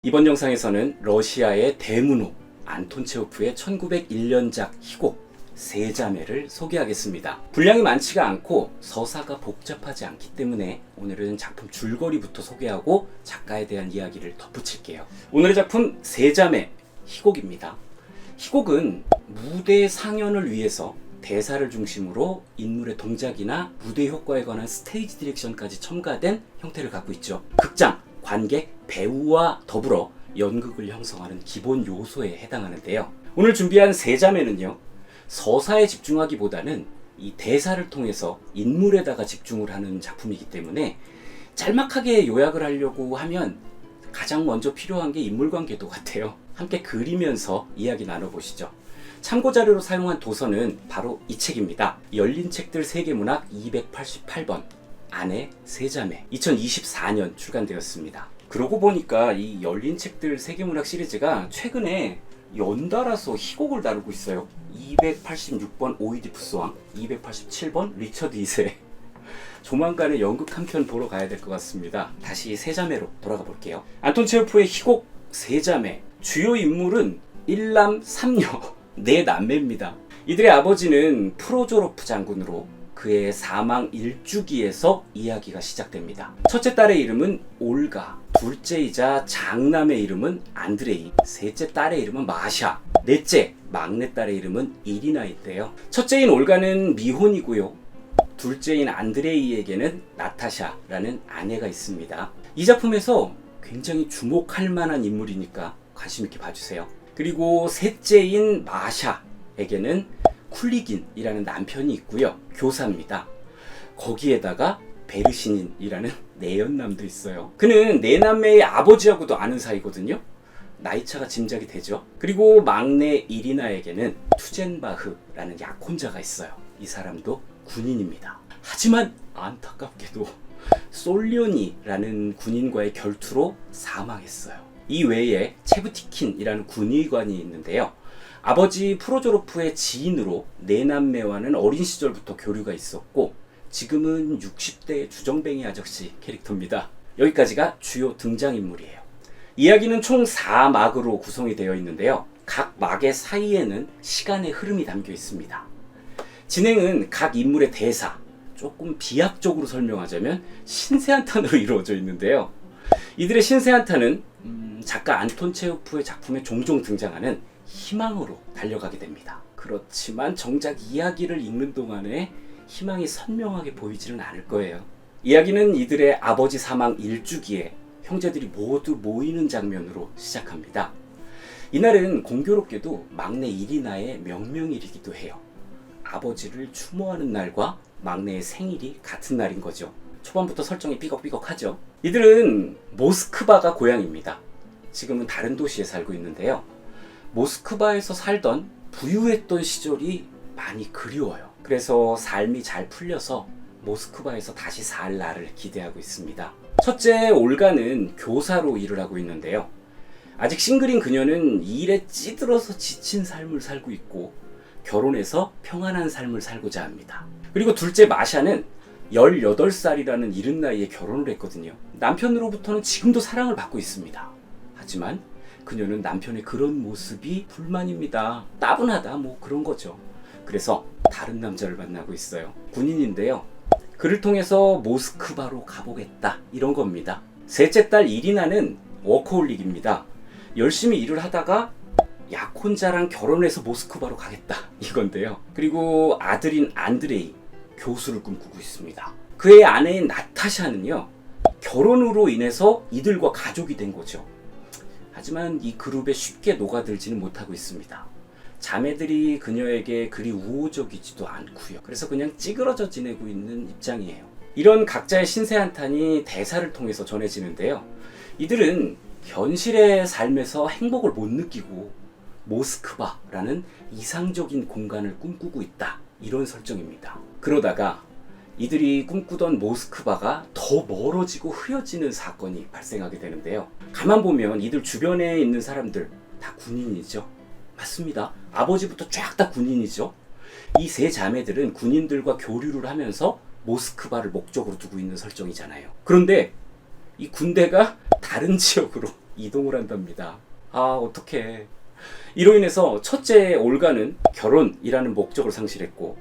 이번 영상에서는 러시아의 대문호 안톤 체호프의 1901년작 희곡 세자매를 소개하겠습니다. 분량이 많지가 않고 서사가 복잡하지 않기 때문에 오늘은 작품 줄거리부터 소개하고 작가에 대한 이야기를 덧붙일게요. 오늘의 작품 세자매 희곡입니다. 희곡은 무대 상연을 위해서 대사를 중심으로 인물의 동작이나 무대 효과에 관한 스테이지 디렉션까지 첨가된 형태를 갖고 있죠. 극장, 관객, 배우와 더불어 연극을 형성하는 기본 요소에 해당하는데요. 오늘 준비한 세자매는요, 서사에 집중하기보다는 이 대사를 통해서 인물에다가 집중을 하는 작품이기 때문에 짤막하게 요약을 하려고 하면 가장 먼저 필요한 게 인물관계도 같아요. 함께 그리면서 이야기 나눠보시죠. 참고자료로 사용한 도서는 바로 이 책입니다. 열린 책들 세계문학 288번 안의 세자매, 2024년 출간되었습니다. 그러고 보니까 이 열린 책들 세계문학 시리즈가 최근에 연달아서 희곡을 다루고 있어요. 286번 오이디푸스왕, 287번 리처드 2세. 조만간에 연극 한 편 보러 가야 될 것 같습니다. 다시 세자매로 돌아가 볼게요. 안톤 체호프의 희곡 세자매, 주요 인물은 1남 3녀 4남매입니다. 이들의 아버지는 프로조로프 장군으로 그의 사망 일주기에서 이야기가 시작됩니다. 첫째 딸의 이름은 올가, 둘째이자 장남의 이름은 안드레이, 셋째 딸의 이름은 마샤, 넷째 막내딸의 이름은 이리나인데요. 첫째인 올가는 미혼이고요. 둘째인 안드레이에게는 나타샤라는 아내가 있습니다. 이 작품에서 굉장히 주목할 만한 인물이니까 관심 있게 봐주세요. 그리고 셋째인 마샤에게는 쿨리긴이라는 남편이 있고요. 교사입니다. 거기에다가 베르시닌이라는 내연남도 있어요. 그는 내남매의 아버지하고도 아는 사이거든요. 나이차가 짐작이 되죠. 그리고 막내 이리나에게는 투젠바흐라는 약혼자가 있어요. 이 사람도 군인입니다. 하지만 안타깝게도 솔련이라는 군인과의 결투로 사망했어요. 이 외에 체브티킨이라는 군의관이 있는데요. 아버지 프로조로프의 지인으로 내남매와는 어린 시절부터 교류가 있었고 지금은 60대의 주정뱅이 아저씨 캐릭터입니다. 여기까지가 주요 등장인물이에요. 이야기는 총 4막으로 구성이 되어 있는데요. 각 막의 사이에는 시간의 흐름이 담겨 있습니다. 진행은 각 인물의 대사, 조금 비약적으로 설명하자면 신세한탄으로 이루어져 있는데요. 이들의 신세한탄은 작가 안톤 체호프의 작품에 종종 등장하는 희망으로 달려가게 됩니다. 그렇지만 정작 이야기를 읽는 동안에 희망이 선명하게 보이지는 않을 거예요. 이야기는 이들의 아버지 사망 일주기에 형제들이 모두 모이는 장면으로 시작합니다. 이날은 공교롭게도 막내 이리나의 명명일이기도 해요. 아버지를 추모하는 날과 막내의 생일이 같은 날인 거죠. 초반부터 설정이 삐걱삐걱하죠. 이들은 모스크바가 고향입니다. 지금은 다른 도시에 살고 있는데요. 모스크바에서 살던 부유했던 시절이 많이 그리워요. 그래서 삶이 잘 풀려서 모스크바에서 다시 살 날을 기대하고 있습니다. 첫째 올가는 교사로 일을 하고 있는데요. 아직 싱글인 그녀는 일에 찌들어서 지친 삶을 살고 있고 결혼해서 평안한 삶을 살고자 합니다. 그리고 둘째 마샤는 18살이라는 이른 나이에 결혼을 했거든요. 남편으로부터는 지금도 사랑을 받고 있습니다. 하지만 그녀는 남편의 그런 모습이 불만입니다. 따분하다 뭐 그런 거죠. 그래서 다른 남자를 만나고 있어요. 군인인데요. 그를 통해서 모스크바로 가보겠다 이런 겁니다. 셋째 딸 이리나는 워커홀릭입니다. 열심히 일을 하다가 약혼자랑 결혼해서 모스크바로 가겠다 이건데요. 그리고 아들인 안드레이, 교수를 꿈꾸고 있습니다. 그의 아내인 나타샤는요, 결혼으로 인해서 이들과 가족이 된 거죠. 하지만 이 그룹에 쉽게 녹아들지는 못하고 있습니다. 자매들이 그녀에게 그리 우호적이지도 않고요. 그래서 그냥 찌그러져 지내고 있는 입장이에요. 이런 각자의 신세한탄이 대사를 통해서 전해지는데요. 이들은 현실의 삶에서 행복을 못 느끼고 모스크바라는 이상적인 공간을 꿈꾸고 있다. 이런 설정입니다. 그러다가 이들이 꿈꾸던 모스크바가 더 멀어지고 흐려지는 사건이 발생하게 되는데요. 가만 보면 이들 주변에 있는 사람들 다 군인이죠. 맞습니다. 아버지부터 쫙 다 군인이죠. 이 세 자매들은 군인들과 교류를 하면서 모스크바를 목적으로 두고 있는 설정이잖아요. 그런데 이 군대가 다른 지역으로 이동을 한답니다. 아, 어떡해. 이로 인해서 첫째 올가는 결혼이라는 목적을 상실했고,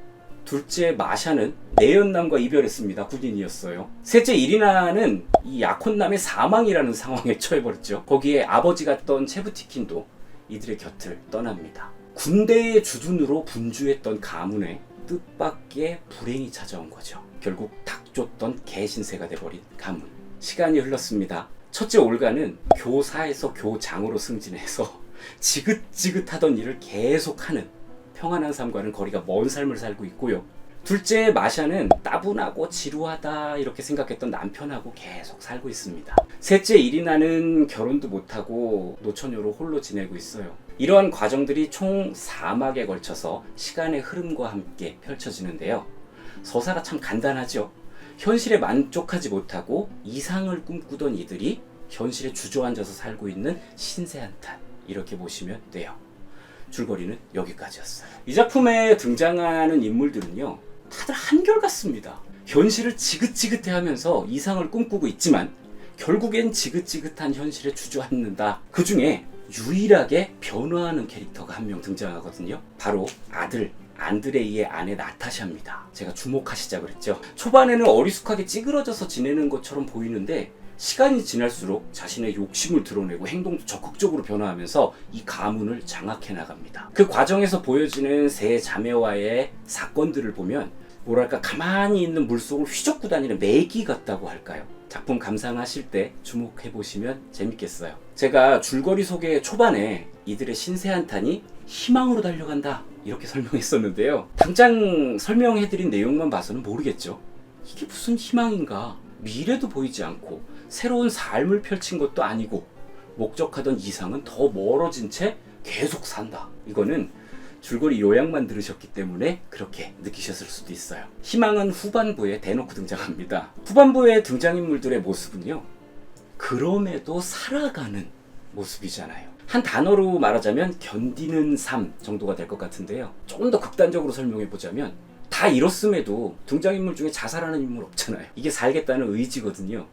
둘째 마샤는 내연남과 이별했습니다. 군인이었어요. 셋째 이리나는 이 약혼남의 사망이라는 상황에 처해버렸죠. 거기에 아버지 같던 체브티킨도 이들의 곁을 떠납니다. 군대의 주둔으로 분주했던 가문에 뜻밖의 불행이 찾아온 거죠. 결국 닭 쫓던 개신세가 돼버린 가문. 시간이 흘렀습니다. 첫째 올가는 교사에서 교장으로 승진해서 지긋지긋하던 일을 계속하는 평안한 삶과는 거리가 먼 삶을 살고 있고요. 둘째 마샤는 따분하고 지루하다 이렇게 생각했던 남편하고 계속 살고 있습니다. 셋째 이리나는 결혼도 못하고 노처녀로 홀로 지내고 있어요. 이러한 과정들이 총 4막에 걸쳐서 시간의 흐름과 함께 펼쳐지는데요. 서사가 참 간단하죠. 현실에 만족하지 못하고 이상을 꿈꾸던 이들이 현실에 주저앉아서 살고 있는 신세한탄, 이렇게 보시면 돼요. 줄거리는 여기까지였어요. 이 작품에 등장하는 인물들은요, 다들 한결같습니다. 현실을 지긋지긋해하면서 이상을 꿈꾸고 있지만 결국엔 지긋지긋한 현실에 주저앉는다. 그 중에 유일하게 변화하는 캐릭터가 한 명 등장하거든요. 바로 아들 안드레이의 아내 나타샤입니다. 제가 주목하시자 그랬죠. 초반에는 어리숙하게 찌그러져서 지내는 것처럼 보이는데 시간이 지날수록 자신의 욕심을 드러내고 행동도 적극적으로 변화하면서 이 가문을 장악해 나갑니다. 그 과정에서 보여지는 세 자매와의 사건들을 보면 뭐랄까 가만히 있는 물속을 휘젓고 다니는 메기 같다고 할까요? 작품 감상하실 때 주목해 보시면 재밌겠어요. 제가 줄거리 소개 초반에 이들의 신세한탄이 희망으로 달려간다 이렇게 설명했었는데요. 당장 설명해드린 내용만 봐서는 모르겠죠. 이게 무슨 희망인가? 미래도 보이지 않고 새로운 삶을 펼친 것도 아니고 목적하던 이상은 더 멀어진 채 계속 산다. 이거는 줄거리 요약만 들으셨기 때문에 그렇게 느끼셨을 수도 있어요. 희망은 후반부에 대놓고 등장합니다. 후반부의 등장인물들의 모습은요, 그럼에도 살아가는 모습이잖아요. 한 단어로 말하자면 견디는 삶 정도가 될 것 같은데요. 조금 더 극단적으로 설명해보자면 다 이렇음에도 등장인물 중에 자살하는 인물 없잖아요. 이게 살겠다는 의지거든요.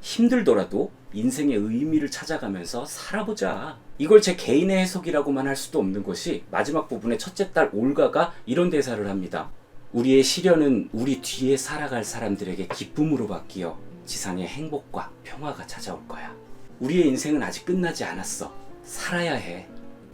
힘들더라도 인생의 의미를 찾아가면서 살아보자. 이걸 제 개인의 해석이라고만 할 수도 없는 것이 마지막 부분에 첫째 딸 올가가 이런 대사를 합니다. 우리의 시련은 우리 뒤에 살아갈 사람들에게 기쁨으로 바뀌어 지상의 행복과 평화가 찾아올 거야. 우리의 인생은 아직 끝나지 않았어. 살아야 해.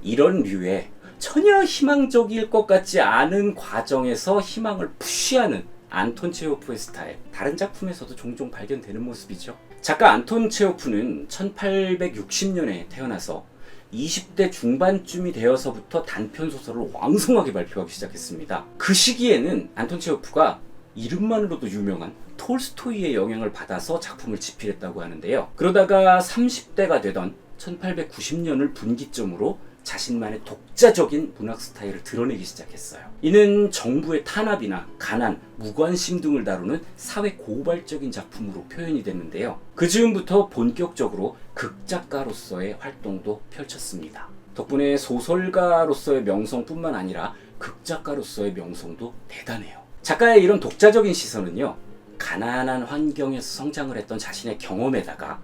이런 류의 전혀 희망적일 것 같지 않은 과정에서 희망을 푸시하는 안톤 체호프의 스타일, 다른 작품에서도 종종 발견되는 모습이죠. 작가 안톤 체호프는 1860년에 태어나서 20대 중반쯤이 되어서부터 단편소설을 왕성하게 발표하기 시작했습니다. 그 시기에는 안톤 체호프가 이름만으로도 유명한 톨스토이의 영향을 받아서 작품을 집필했다고 하는데요. 그러다가 30대가 되던 1890년을 분기점으로 자신만의 독자적인 문학 스타일을 드러내기 시작했어요. 이는 정부의 탄압이나 가난, 무관심 등을 다루는 사회 고발적인 작품으로 표현이 됐는데요. 그 즈음부터 본격적으로 극작가로서의 활동도 펼쳤습니다. 덕분에 소설가로서의 명성뿐만 아니라 극작가로서의 명성도 대단해요. 작가의 이런 독자적인 시선은요, 가난한 환경에서 성장을 했던 자신의 경험에다가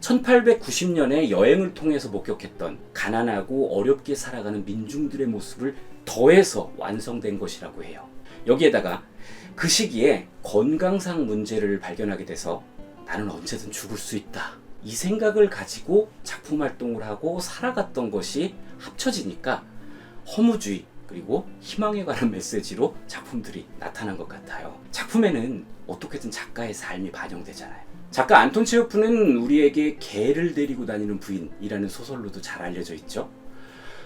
1890년에 여행을 통해서 목격했던 가난하고 어렵게 살아가는 민중들의 모습을 더해서 완성된 것이라고 해요. 여기에다가 그 시기에 건강상 문제를 발견하게 돼서 나는 언제든 죽을 수 있다, 이 생각을 가지고 작품 활동을 하고 살아갔던 것이 합쳐지니까 허무주의 그리고 희망에 관한 메시지로 작품들이 나타난 것 같아요. 작품에는 어떻게든 작가의 삶이 반영되잖아요. 작가 안톤 체호프는 우리에게 개를 데리고 다니는 부인이라는 소설로도 잘 알려져 있죠.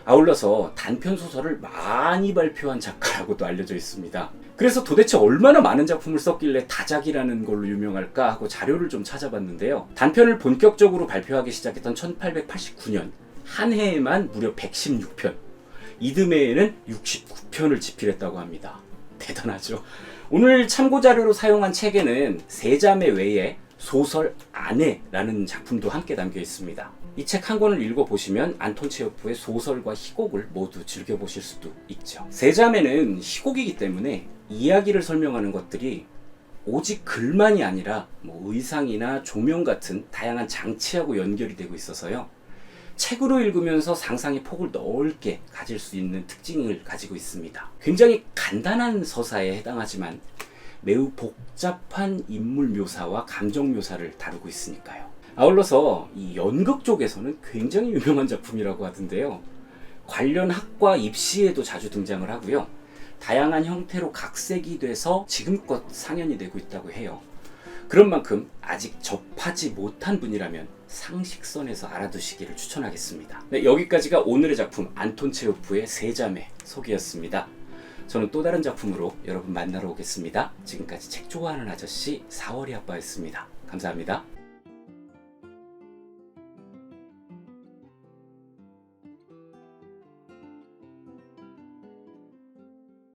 아울러서 단편 소설을 많이 발표한 작가라고도 알려져 있습니다. 그래서 도대체 얼마나 많은 작품을 썼길래 다작이라는 걸로 유명할까 하고 자료를 좀 찾아봤는데요. 단편을 본격적으로 발표하기 시작했던 1889년 한 해에만 무려 116편, 이듬해에는 69편을 집필했다고 합니다. 대단하죠. 오늘 참고자료로 사용한 책에는 세자매 외에 소설 아내라는 작품도 함께 담겨 있습니다. 이 책 한 권을 읽어보시면 안톤 체호프의 소설과 희곡을 모두 즐겨보실 수도 있죠. 세자매는 희곡이기 때문에 이야기를 설명하는 것들이 오직 글만이 아니라 의상이나 조명 같은 다양한 장치하고 연결이 되고 있어서요, 책으로 읽으면서 상상의 폭을 넓게 가질 수 있는 특징을 가지고 있습니다. 굉장히 간단한 서사에 해당하지만 매우 복잡한 인물 묘사와 감정 묘사를 다루고 있으니까요. 아울러서 이 연극 쪽에서는 굉장히 유명한 작품이라고 하던데요. 관련 학과 입시에도 자주 등장을 하고요. 다양한 형태로 각색이 돼서 지금껏 상연이 되고 있다고 해요. 그런 만큼 아직 접하지 못한 분이라면 상식선에서 알아두시기를 추천하겠습니다. 네, 여기까지가 오늘의 작품 안톤 체호프의 세자매 소개였습니다. 저는 또 다른 작품으로 여러분 만나러 오겠습니다. 지금까지 책 좋아하는 아저씨 4월이 아빠였습니다. 감사합니다.